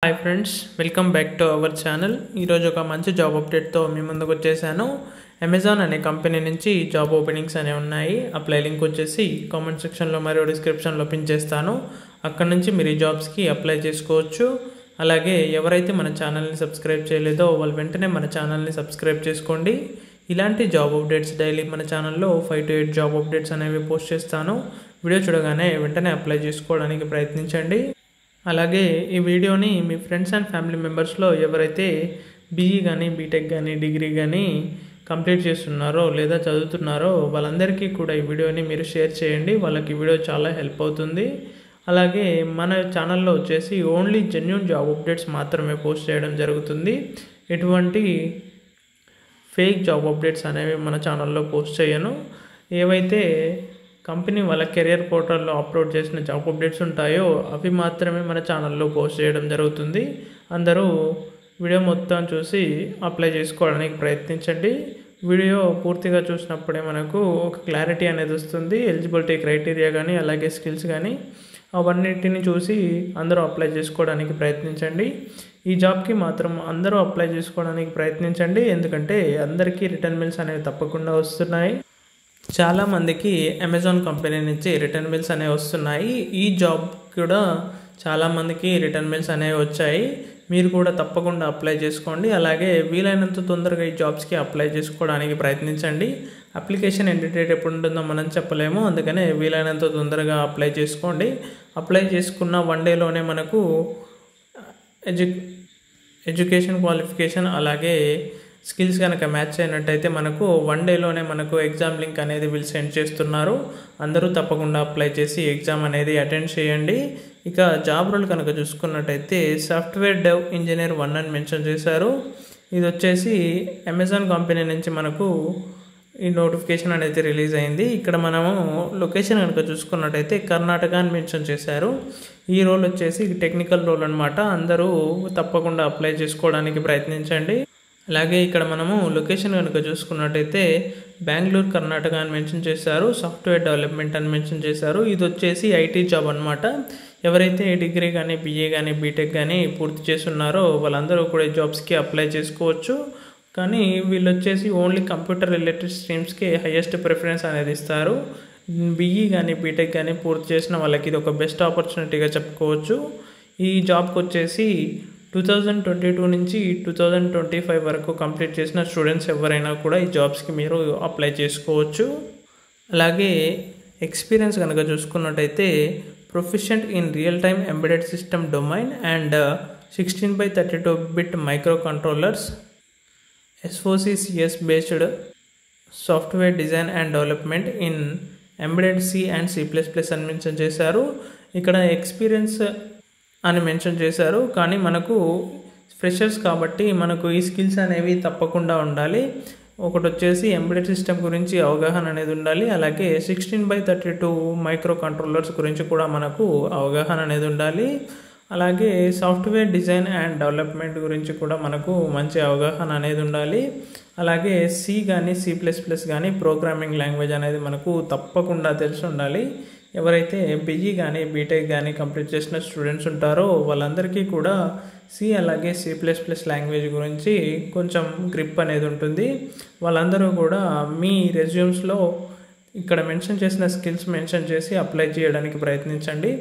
Hi friends, welcome back to our channel. ఈరోజు ఒక మంచి జాబ్ అప్డేట్తో మీ ముందుకు వచ్చేసాను. అమెజాన్ అనే కంపెనీ నుంచి జాబ్ ఓపెనింగ్స్ అనేవి ఉన్నాయి. అప్లై లింక్ వచ్చేసి కామెంట్ సెక్షన్లో మరియు డిస్క్రిప్షన్లో పిన్ చేస్తాను. అక్కడ నుంచి మీరు ఈ జాబ్స్కి అప్లై చేసుకోవచ్చు. అలాగే ఎవరైతే మన ఛానల్ని సబ్స్క్రైబ్ చేయలేదో వాళ్ళు వెంటనే మన ఛానల్ని సబ్స్క్రైబ్ చేసుకోండి. ఇలాంటి జాబ్ అప్డేట్స్ డైలీ మన ఛానల్లో 5 to 8 జాబ్ అప్డేట్స్ అనేవి పోస్ట్ చేస్తాను. వీడియో చూడగానే వెంటనే అప్లై చేసుకోవడానికి ప్రయత్నించండి. అలాగే ఈ వీడియోని మీ ఫ్రెండ్స్ అండ్ ఫ్యామిలీ మెంబర్స్లో ఎవరైతే బీఈ కానీ బీటెక్ కానీ డిగ్రీ కానీ కంప్లీట్ చేస్తున్నారో లేదా చదువుతున్నారో వాళ్ళందరికీ కూడా ఈ వీడియోని మీరు షేర్ చేయండి. వాళ్ళకి ఈ వీడియో చాలా హెల్ప్ అవుతుంది. అలాగే మన ఛానల్లో వచ్చేసి ఓన్లీ జెన్యూన్ జాబ్ అప్డేట్స్ మాత్రమే పోస్ట్ చేయడం జరుగుతుంది. ఎటువంటి ఫేక్ జాబ్ అప్డేట్స్ అనేవి మన ఛానల్లో పోస్ట్ చేయను. ఏవైతే కంపెనీ వాళ్ళ కెరియర్ పోర్టల్లో అప్లోడ్ చేసిన జాబ్ అప్డేట్స్ ఉంటాయో అవి మాత్రమే మన ఛానల్లో పోస్ట్ చేయడం జరుగుతుంది. అందరూ వీడియో మొత్తం చూసి అప్లై చేసుకోవడానికి ప్రయత్నించండి. వీడియో పూర్తిగా చూసినప్పుడే మనకు ఒక క్లారిటీ అనేది వస్తుంది. ఎలిజిబిలిటీ క్రైటీరియా కానీ అలాగే స్కిల్స్ కానీ అవన్నిటిని చూసి అందరూ అప్లై చేసుకోవడానికి ప్రయత్నించండి. ఈ జాబ్కి మాత్రం అందరూ అప్లై చేసుకోవడానికి ప్రయత్నించండి. ఎందుకంటే అందరికీ రిటర్న్ మెయిల్స్ అనేవి తప్పకుండా వస్తున్నాయి. చాలామందికి అమెజాన్ కంపెనీ నుంచి రిటర్న్ మెయిల్స్ అనేవి వస్తున్నాయి. ఈ జాబ్ కూడా చాలామందికి రిటర్న్ మెయిల్స్ అనేవి వచ్చాయి. మీరు కూడా తప్పకుండా అప్లై చేసుకోండి. అలాగే వీలైనంత తొందరగా ఈ జాబ్స్కి అప్లై చేసుకోవడానికి ప్రయత్నించండి. అప్లికేషన్ ఎండ్ డేట్ ఎప్పుడు ఉంటుందో మనం చెప్పలేము. అందుకనే వీలైనంత తొందరగా అప్లై చేసుకోండి. అప్లై చేసుకున్న 1 డేలోనే మనకు ఎడ్యుకేషన్ క్వాలిఫికేషన్ అలాగే స్కిల్స్ కనుక మ్యాచ్ అయినట్టయితే మనకు 1 డేలోనే మనకు ఎగ్జామ్ లింక్ అనేది వీళ్ళు సెండ్ చేస్తున్నారు. అందరూ తప్పకుండా అప్లై చేసి ఎగ్జామ్ అనేది అటెండ్ చేయండి. ఇక జాబ్ రోల్ కనుక చూసుకున్నట్టయితే సాఫ్ట్వేర్ డెవ్ ఇంజనీర్ 1 అని మెన్షన్ చేశారు. ఇది వచ్చేసి అమెజాన్ కంపెనీ నుంచి మనకు ఈ నోటిఫికేషన్ అనేది రిలీజ్ అయింది. ఇక్కడ మనము లొకేషన్ కనుక చూసుకున్నట్టయితే కర్ణాటక అని మెన్షన్ చేశారు. ఈ రోల్ వచ్చేసి టెక్నికల్ రోల్ అనమాట. అందరూ తప్పకుండా అప్లై చేసుకోవడానికి ప్రయత్నించండి. అలాగే ఇక్కడ మనము లొకేషన్ కనుక చూసుకున్నట్టయితే బెంగళూరు కర్ణాటక అని మెన్షన్ చేశారు. సాఫ్ట్వేర్ డెవలప్మెంట్ అని మెన్షన్ చేశారు. ఇది వచ్చేసి ఐటీ జాబ్ అనమాట. ఎవరైతే డిగ్రీ కానీ బీఏ కానీ బీటెక్ కానీ పూర్తి చేస్తున్నారో వాళ్ళందరూ కూడా ఈ జాబ్స్కి అప్లై చేసుకోవచ్చు. కానీ వీళ్ళు వచ్చేసి ఓన్లీ కంప్యూటర్ రిలేటెడ్ స్ట్రీమ్స్కి హైయెస్ట్ ప్రిఫరెన్స్ అనేది ఇస్తారు. బీఈ కానీ బీటెక్ కానీ పూర్తి చేసిన వాళ్ళకి ఇది ఒక బెస్ట్ ఆపర్చునిటీగా చెప్పుకోవచ్చు. ఈ జాబ్కి వచ్చేసి 2022 నుంచి 2025 వరకు కంప్లీట్ చేసిన స్టూడెంట్స్ ఎవరైనా కూడా ఈ జాబ్స్కి మీరు అప్లై చేసుకోవచ్చు. అలాగే ఎక్స్పీరియన్స్ కనుక చూసుకున్నట్టయితే proficient in real time embedded system domain and 16/32 micro controllers, SOC CS based software design and development in embedded C and C++ అని మెన్షన్ చేశారు. ఇక్కడ ఎక్స్పీరియన్స్ అని మెన్షన్ చేశారు. కానీ మనకు ఫ్రెషర్స్ కాబట్టి మనకు ఈ స్కిల్స్ అనేవి తప్పకుండా ఉండాలి. ఒకటి వచ్చేసి ఎంబెడెడ్ సిస్టమ్ గురించి అవగాహన అనేది ఉండాలి. అలాగే 16/32 మైక్రో కంట్రోలర్స్ గురించి కూడా మనకు అవగాహన అనేది ఉండాలి. అలాగే సాఫ్ట్వేర్ డిజైన్ అండ్ డెవలప్మెంట్ గురించి కూడా మనకు మంచి అవగాహన అనేది ఉండాలి. అలాగే C కానీ C++ కానీ ప్రోగ్రామింగ్ లాంగ్వేజ్ అనేది మనకు తప్పకుండా తెలిసి ఉండాలి. ఎవరైతే బీఈ కానీ బీటెక్ కానీ కంప్లీట్ చేసిన స్టూడెంట్స్ ఉంటారో వాళ్ళందరికీ కూడా C అలాగే C++ లాంగ్వేజ్ గురించి కొంచెం గ్రిప్ అనేది ఉంటుంది. వాళ్ళందరూ కూడా మీ రెజ్యూమ్స్లో ఇక్కడ మెన్షన్ చేసిన స్కిల్స్ మెన్షన్ చేసి అప్లై చేయడానికి ప్రయత్నించండి.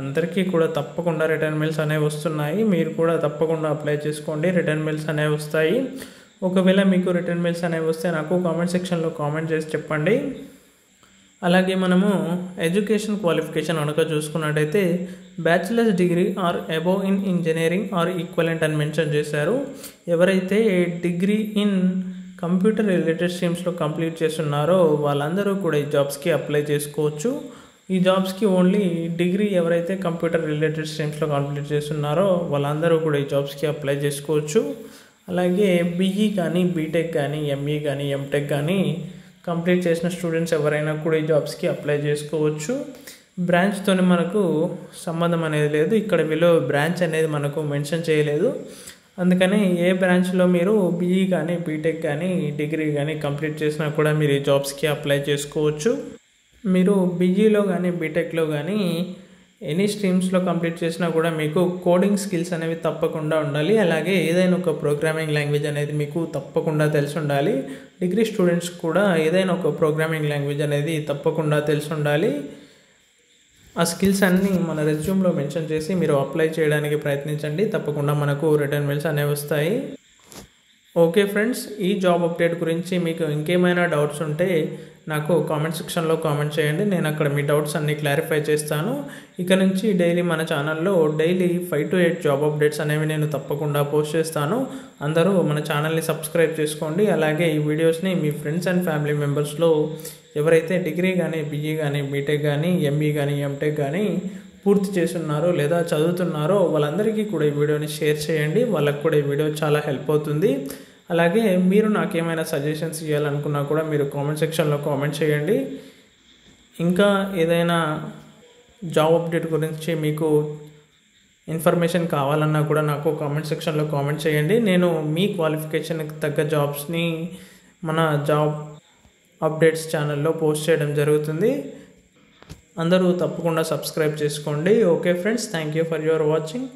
అందరికీ కూడా తప్పకుండా రిటర్న్ మెయిల్స్ అనేవి వస్తున్నాయి. మీరు కూడా తప్పకుండా అప్లై చేసుకోండి. రిటర్న్ మెయిల్స్ అనేవి వస్తాయి. ఒకవేళ మీకు రిటర్న్ మెయిల్స్ అనేవి వస్తే నాకు కామెంట్ సెక్షన్లో కామెంట్ చేసి చెప్పండి. అలాగే మనము ఎడ్యుకేషన్ క్వాలిఫికేషన్ కనుక చూసుకున్నట్టయితే bachelor's degree or above in engineering or equivalent అని మెన్షన్ చేశారు. ఎవరైతే డిగ్రీ ఇన్ కంప్యూటర్ రిలేటెడ్ స్ట్రీమ్స్లో కంప్లీట్ చేస్తున్నారో వాళ్ళందరూ కూడా ఈ జాబ్స్కి అప్లై చేసుకోవచ్చు. ఈ జాబ్స్కి ఓన్లీ డిగ్రీ ఎవరైతే కంప్యూటర్ రిలేటెడ్ స్ట్రీమ్స్లో కంప్లీట్ చేస్తున్నారో వాళ్ళందరూ కూడా ఈ జాబ్స్కి అప్లై చేసుకోవచ్చు. అలాగే బీఈ కానీ బీటెక్ కానీ ఎంఈ కానీ ఎంటెక్ కానీ కంప్లీట్ చేసిన స్టూడెంట్స్ ఎవరైనా కూడా ఈ జాబ్స్కి అప్లై చేసుకోవచ్చు. బ్రాంచ్తో మనకు సంబంధం అనేది లేదు. ఇక్కడ వీళ్ళు బ్రాంచ్ అనేది మనకు మెన్షన్ చేయలేదు. అందుకని ఏ బ్రాంచ్లో మీరు బీఈ కానీ బీటెక్ కానీ డిగ్రీ కానీ కంప్లీట్ చేసినా కూడా మీరు ఈ జాబ్స్కి అప్లై చేసుకోవచ్చు. మీరు బీఈలో కానీ బీటెక్లో కానీ ఎనీ స్ట్రీమ్స్లో కంప్లీట్ చేసినా కూడా మీకు కోడింగ్ స్కిల్స్ అనేవి తప్పకుండా ఉండాలి. అలాగే ఏదైనా ఒక ప్రోగ్రామింగ్ లాంగ్వేజ్ అనేది మీకు తప్పకుండా తెలిసి ఉండాలి. డిగ్రీ స్టూడెంట్స్ కూడా ఏదైనా ఒక ప్రోగ్రామింగ్ లాంగ్వేజ్ అనేది తప్పకుండా తెలిసి ఉండాలి. ఆ స్కిల్స్ అన్నీ మన రెజ్యూమ్లో మెన్షన్ చేసి మీరు అప్లై చేయడానికి ప్రయత్నించండి. తప్పకుండా మనకు రిటర్న్ మెయిల్స్ అనేవి వస్తాయి. ఓకే ఫ్రెండ్స్, ఈ జాబ్ అప్డేట్ గురించి మీకు ఇంకేమైనా డౌట్స్ ఉంటే నాకు కామెంట్ సెక్షన్లో కామెంట్ చేయండి. నేను అక్కడ మీ డౌట్స్ అన్నీ క్లారిఫై చేస్తాను. ఇక నుంచి డైలీ మన ఛానల్లో డైలీ 5 to 8 జాబ్ అప్డేట్స్ అనేవి నేను తప్పకుండా పోస్ట్ చేస్తాను. అందరూ మన ఛానల్ని సబ్స్క్రైబ్ చేసుకోండి. అలాగే ఈ వీడియోస్ని మీ ఫ్రెండ్స్ అండ్ ఫ్యామిలీ మెంబర్స్లో ఎవరైతే డిగ్రీ కానీ, బీఈ కానీ, బీటెక్ కానీ, ఎంఈ కానీ, ఎంటెక్ కానీ పూర్తి చేస్తున్నారో లేదా చదువుతున్నారో వాళ్ళందరికీ కూడా ఈ వీడియోని షేర్ చేయండి. వాళ్ళకు కూడా ఈ వీడియో చాలా హెల్ప్ అవుతుంది. అలాగే మీరు నాకేమైనా సజెషన్స్ ఇవ్వాలనుకున్నా కూడా మీరు కామెంట్ సెక్షన్లో కామెంట్ చేయండి. ఇంకా ఏదైనా జాబ్ అప్డేట్ గురించి మీకు ఇన్ఫర్మేషన్ కావాలన్నా కూడా నాకు కామెంట్ సెక్షన్లో కామెంట్ చేయండి. నేను మీ క్వాలిఫికేషన్కి తగ్గ జాబ్స్ని మన జాబ్ అప్డేట్స్ ఛానల్లో పోస్ట్ చేయడం జరుగుతుంది. అందరూ తప్పకుండా సబ్స్క్రైబ్ చేసుకోండి. Okay friends, thank you for your watching.